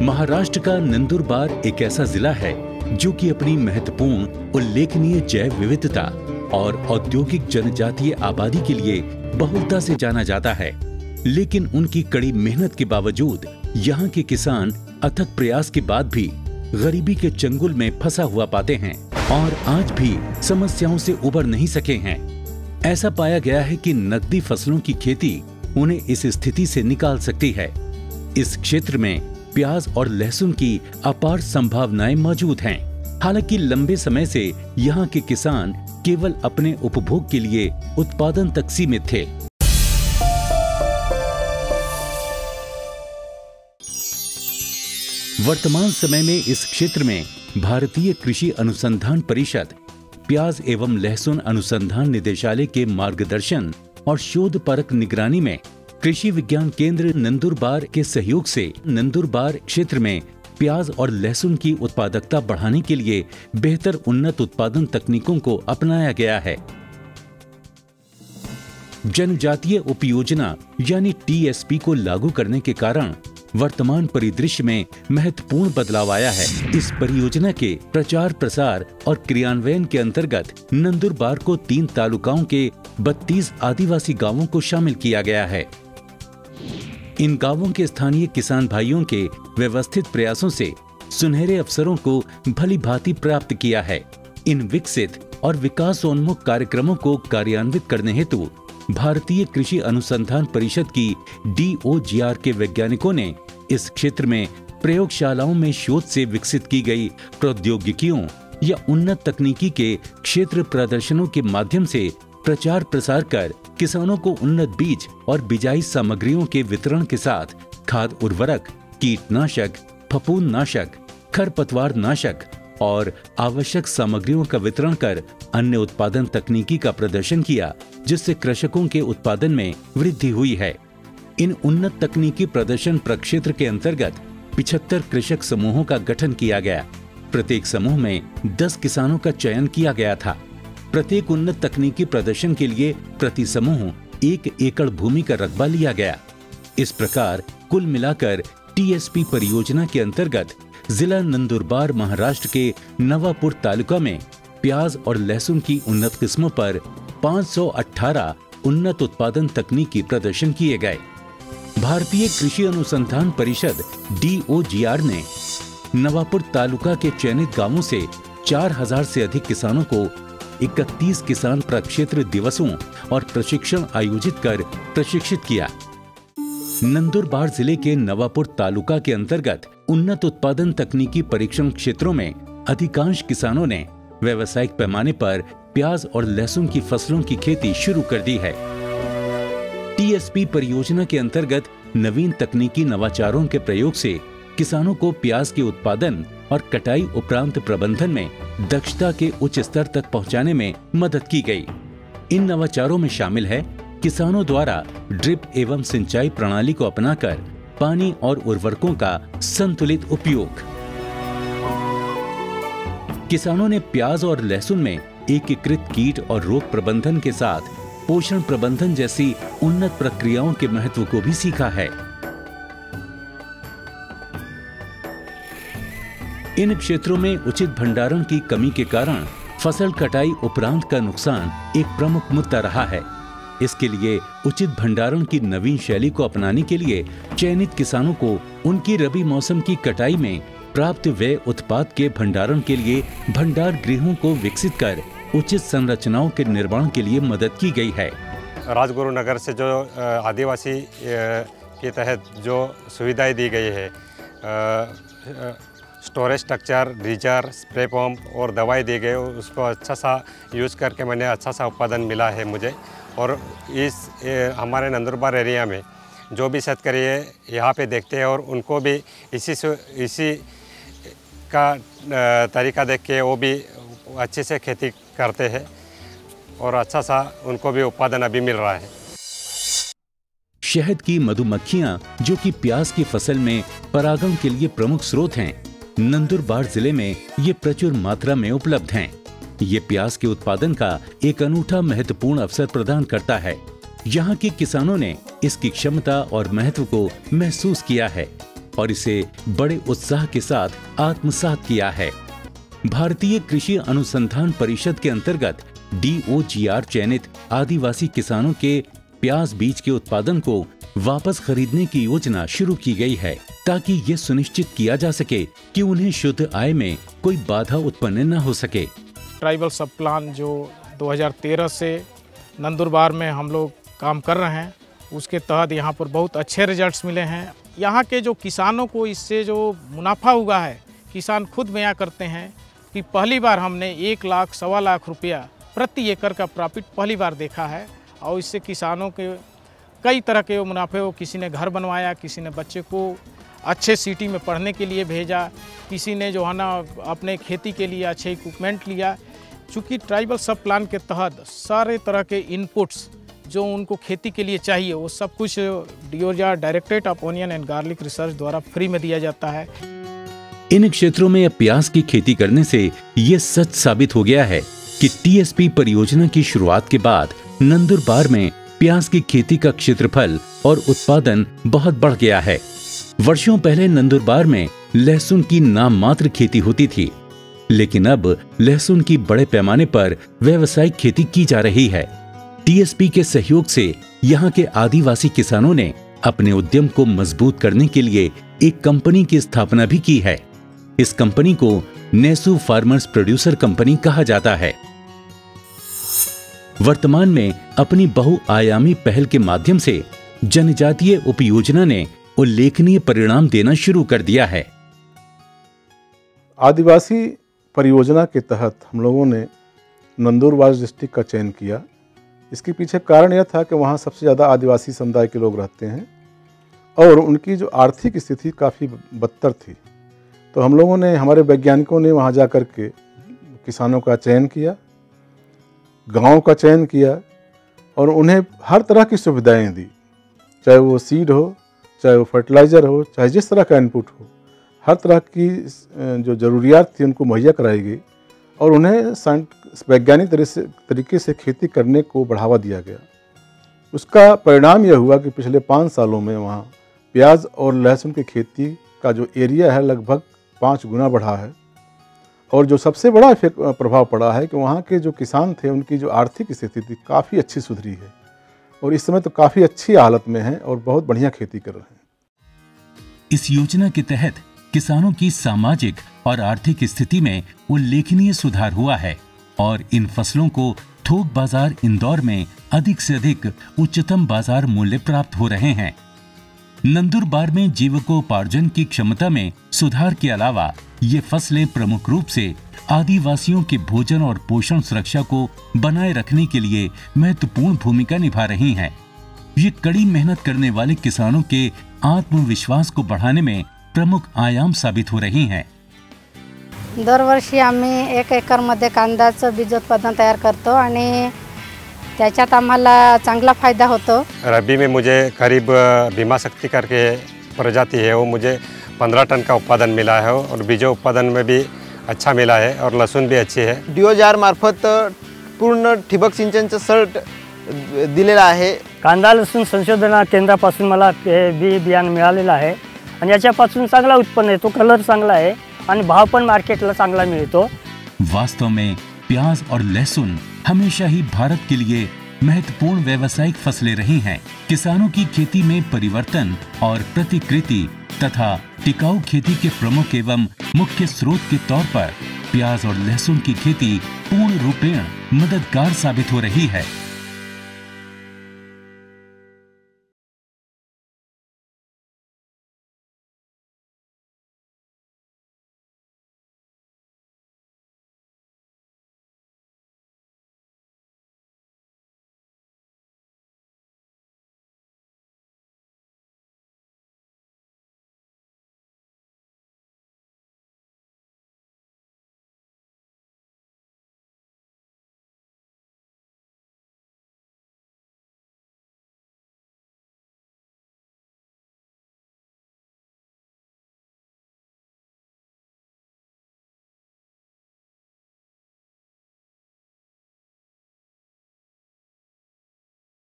महाराष्ट्र का नंदुरबार एक ऐसा जिला है जो कि अपनी महत्वपूर्ण उल्लेखनीय जैव विविधता और औद्योगिक जनजातीय आबादी के लिए बहुलता से जाना जाता है। लेकिन उनकी कड़ी मेहनत के बावजूद यहाँ के किसान अथक प्रयास के बाद भी गरीबी के चंगुल में फंसा हुआ पाते हैं और आज भी समस्याओं से उबर नहीं सके हैं। ऐसा पाया गया है कि नकदी फसलों की खेती उन्हें इस स्थिति से निकाल सकती है। इस क्षेत्र में प्याज और लहसुन की अपार संभावनाएं मौजूद हैं। हालांकि लंबे समय से यहाँ के किसान केवल अपने उपभोग के लिए उत्पादन तक सीमित थे। वर्तमान समय में इस क्षेत्र में भारतीय कृषि अनुसंधान परिषद, प्याज एवं लहसुन अनुसंधान निदेशालय के मार्गदर्शन और शोध परक निगरानी में कृषि विज्ञान केंद्र नंदुरबार के सहयोग से नंदुरबार क्षेत्र में प्याज और लहसुन की उत्पादकता बढ़ाने के लिए बेहतर उन्नत उत्पादन तकनीकों को अपनाया गया है। जनजातीय उपयोजना यानी टीएसपी को लागू करने के कारण वर्तमान परिदृश्य में महत्वपूर्ण बदलाव आया है। इस परियोजना के प्रचार प्रसार और क्रियान्वयन के अंतर्गत नंदुरबार को 3 तालुकाओं के 32 आदिवासी गांवों को शामिल किया गया है। इन गांवों के स्थानीय किसान भाइयों के व्यवस्थित प्रयासों से सुनहरे अवसरों को भली भांति प्राप्त किया है। इन विकसित और विकासोन्मुख कार्यक्रमों को कार्यान्वित करने हेतु भारतीय कृषि अनुसंधान परिषद की DOGR के वैज्ञानिकों ने इस क्षेत्र में प्रयोगशालाओं में शोध से विकसित की गई प्रौद्योगिकियों या उन्नत तकनीकी के क्षेत्र प्रदर्शनों के माध्यम से प्रचार प्रसार कर किसानों को उन्नत बीज और बिजाई सामग्रियों के वितरण के साथ खाद उर्वरक, कीटनाशक, फफूंदनाशक, खरपतवार नाशक और आवश्यक सामग्रियों का वितरण कर अन्य उत्पादन तकनीकी का प्रदर्शन किया, जिससे कृषकों के उत्पादन में वृद्धि हुई है। इन उन्नत तकनीकी प्रदर्शन प्रक्षेत्र के अंतर्गत 75 कृषक समूहों का गठन किया गया। प्रत्येक समूह में 10 किसानों का चयन किया गया था। प्रत्येक उन्नत तकनीकी प्रदर्शन के लिए प्रति समूह 1 एकड़ भूमि का रकबा लिया गया। इस प्रकार कुल मिलाकर टीएसपी परियोजना के अंतर्गत जिला नंदुरबार महाराष्ट्र के नवापुर तालुका में प्याज और लहसुन की उन्नत किस्मों पर 518 उन्नत उत्पादन तकनीकी प्रदर्शन किए गए। भारतीय कृषि अनुसंधान परिषद DOGR ने नवापुर तालुका के चयनित गांवों से 4000 से अधिक किसानों को 31 किसान प्रक्षेत्र दिवसों और प्रशिक्षण आयोजित कर प्रशिक्षित किया। नंदुरबार जिले के नवापुर तालुका के अंतर्गत उन्नत उत्पादन तकनीकी परीक्षण क्षेत्रों में अधिकांश किसानों ने व्यावसायिक पैमाने पर प्याज और लहसुन की फसलों की खेती शुरू कर दी है। टीएसपी परियोजना के अंतर्गत नवीन तकनीकी नवाचारों के प्रयोग से किसानों को प्याज के उत्पादन और कटाई उपरांत प्रबंधन में दक्षता के उच्च स्तर तक पहुंचाने में मदद की गई। इन नवाचारों में शामिल है किसानों द्वारा ड्रिप एवं सिंचाई प्रणाली को अपनाकर पानी और उर्वरकों का संतुलित उपयोग। किसानों ने प्याज और लहसुन में एकीकृत कीट और रोग प्रबंधन के साथ पोषण प्रबंधन जैसी उन्नत प्रक्रियाओं के महत्व को भी सीखा है। इन क्षेत्रों में उचित भंडारण की कमी के कारण फसल कटाई उपरांत का नुकसान एक प्रमुख मुद्दा रहा है। इसके लिए उचित भंडारण की नवीन शैली को अपनाने के लिए चयनित किसानों को उनकी रबी मौसम की कटाई में प्राप्त व्यय उत्पाद के भंडारण के लिए भंडार गृहों को विकसित कर उचित संरचनाओं के निर्माण के लिए मदद की गई है। राजगुरु नगर से जो आदिवासी के तहत जो सुविधाएं दी गई है, स्टोरेज स्ट्रक्चर, ड्रीजर, स्प्रे पंप और दवाई दी गई, उसको अच्छा सा यूज़ करके मैंने अच्छा सा उत्पादन मिला है मुझे। और इस हमारे नंदुरबार एरिया में जो भी शेतकारी है यहाँ पे देखते हैं और उनको भी इसी का तरीका देख के वो भी अच्छे से खेती करते हैं और अच्छा सा उनको भी उत्पादन अभी मिल रहा है। शहद की मधुमक्खियां, जो कि प्याज की फसल में परागण के लिए प्रमुख स्रोत हैं, नंदुरबार जिले में ये प्रचुर मात्रा में उपलब्ध हैं। ये प्याज के उत्पादन का एक अनूठा महत्वपूर्ण अवसर प्रदान करता है। यहाँ के किसानों ने इसकी क्षमता और महत्व को महसूस किया है और इसे बड़े उत्साह के साथ आत्मसात किया है। भारतीय कृषि अनुसंधान परिषद के अंतर्गत DOGR चयनित आदिवासी किसानों के प्याज बीज के उत्पादन को वापस खरीदने की योजना शुरू की गई है, ताकि ये सुनिश्चित किया जा सके कि उन्हें शुद्ध आय में कोई बाधा उत्पन्न न हो सके। ट्राइबल सब प्लान जो 2013 से नंदुरबार में हम लोग काम कर रहे हैं, उसके तहत यहाँ पर बहुत अच्छे रिजल्ट्स मिले हैं। यहाँ के जो किसानों को इससे जो मुनाफा हुआ है, किसान खुद बयां करते हैं कि पहली बार हमने 1 लाख सवा लाख रुपया प्रति एकड़ का प्रॉफिट पहली बार देखा है। और इससे किसानों के कई तरह के मुनाफे हो, किसी ने घर बनवाया, किसी ने बच्चे को अच्छे सिटी में पढ़ने के लिए भेजा, किसी ने जो है ना अपने खेती के लिए अच्छे इक्विपमेंट लिया। चूँकि ट्राइबल सब प्लान के तहत सारे तरह के इनपुट्स जो उनको खेती के लिए चाहिए वो सब कुछ DOGR directorate of onion and garlic research द्वारा फ्री में दिया जाता है। इन क्षेत्रों में अब प्याज की खेती करने से ये सच साबित हो गया है कि TSP परियोजना की शुरुआत के बाद नंदुरबार में प्याज की खेती का क्षेत्रफल और उत्पादन बहुत बढ़ गया है। वर्षों पहले नंदुरबार में लहसुन की नाम मात्र खेती होती थी, लेकिन अब लहसुन की बड़े पैमाने पर व्यावसायिक खेती की जा रही है। TSP के सहयोग से यहाँ के आदिवासी किसानों ने अपने उद्यम को मजबूत करने के लिए एक कंपनी की स्थापना भी की है। इस कंपनी को नेसू फार्मर्स प्रोड्यूसर कंपनी कहा जाता है। वर्तमान में अपनी बहुआयामी पहल के माध्यम से जनजातीय उपयोजना ने उल्लेखनीय परिणाम देना शुरू कर दिया है। आदिवासी परियोजना के तहत हम लोगों ने नंदुरबार डिस्ट्रिक्ट का चयन किया। इसके पीछे कारण यह था कि वहाँ सबसे ज़्यादा आदिवासी समुदाय के लोग रहते हैं और उनकी जो आर्थिक स्थिति काफ़ी बदतर थी। तो हम लोगों ने, हमारे वैज्ञानिकों ने वहाँ जा कर के किसानों का चयन किया, गाँव का चयन किया और उन्हें हर तरह की सुविधाएं दी, चाहे वो सीड हो, चाहे वो फर्टिलाइज़र हो, चाहे जिस तरह का इनपुट हो, हर तरह की जो ज़रूरियात थी उनको मुहैया कराई गई और उन्हें वैज्ञानिक तरीके से खेती करने को बढ़ावा दिया गया। उसका परिणाम यह हुआ कि पिछले 5 सालों में वहाँ प्याज और लहसुन की खेती का जो एरिया है लगभग 5 गुना बढ़ा है। और जो सबसे बड़ा प्रभाव पड़ा है कि वहाँ के जो किसान थे उनकी जो आर्थिक स्थिति थी काफ़ी अच्छी सुधरी है और इस समय तो काफ़ी अच्छी हालत में हैं और बहुत बढ़िया खेती कर रहे हैं। इस योजना के तहत किसानों की सामाजिक और आर्थिक स्थिति में उल्लेखनीय सुधार हुआ है और इन फसलों को थोक बाजार इंदौर में अधिक से अधिक उच्चतम बाजार मूल्य प्राप्त हो रहे हैं। नंदुरबार में जीविकोपार्जन की क्षमता में सुधार के अलावा ये फसलें प्रमुख रूप से आदिवासियों के भोजन और पोषण सुरक्षा को बनाए रखने के लिए महत्वपूर्ण भूमिका निभा रही हैं। ये कड़ी मेहनत करने वाले किसानों के आत्मविश्वास को बढ़ाने में प्रमुख आयाम साबित हो रही हैं। दरवर्षी आम्ही 1 एकरमध्ये कांद्याचं बीजोत्पादन तयार करतो आणि त्याच्यात आम्हाला चांगला फायदा होतो। रबी में मुझे करीब बीमा शक्ति करके प्रजाति है, वो मुझे 15 टन का उत्पादन मिला है और बीजों उत्पादन में भी अच्छा मिला है और लहसुन भी अच्छी है। DOGR मार्फत पूर्ण ठिबक सिंचनचं सर्ट दिलेला आहे। कांदा लसूण संशोधन केंद्रापासून मला बी बियाणं मिळालेलं आहे आणि याच्यापासून चांगला उत्पन्न येतो, कलर चांगला आहे आणि भाव पण मार्केटला चांगला मिळतो। वास्तव में प्याज और लहसुन हमेशा ही भारत के लिए महत्वपूर्ण व्यावसायिक फसलें रही हैं। किसानों की खेती में परिवर्तन और प्रतिकृति तथा टिकाऊ खेती के प्रमुख एवं मुख्य स्रोत के तौर पर प्याज और लहसुन की खेती पूर्ण रूपेण मददगार साबित हो रही है।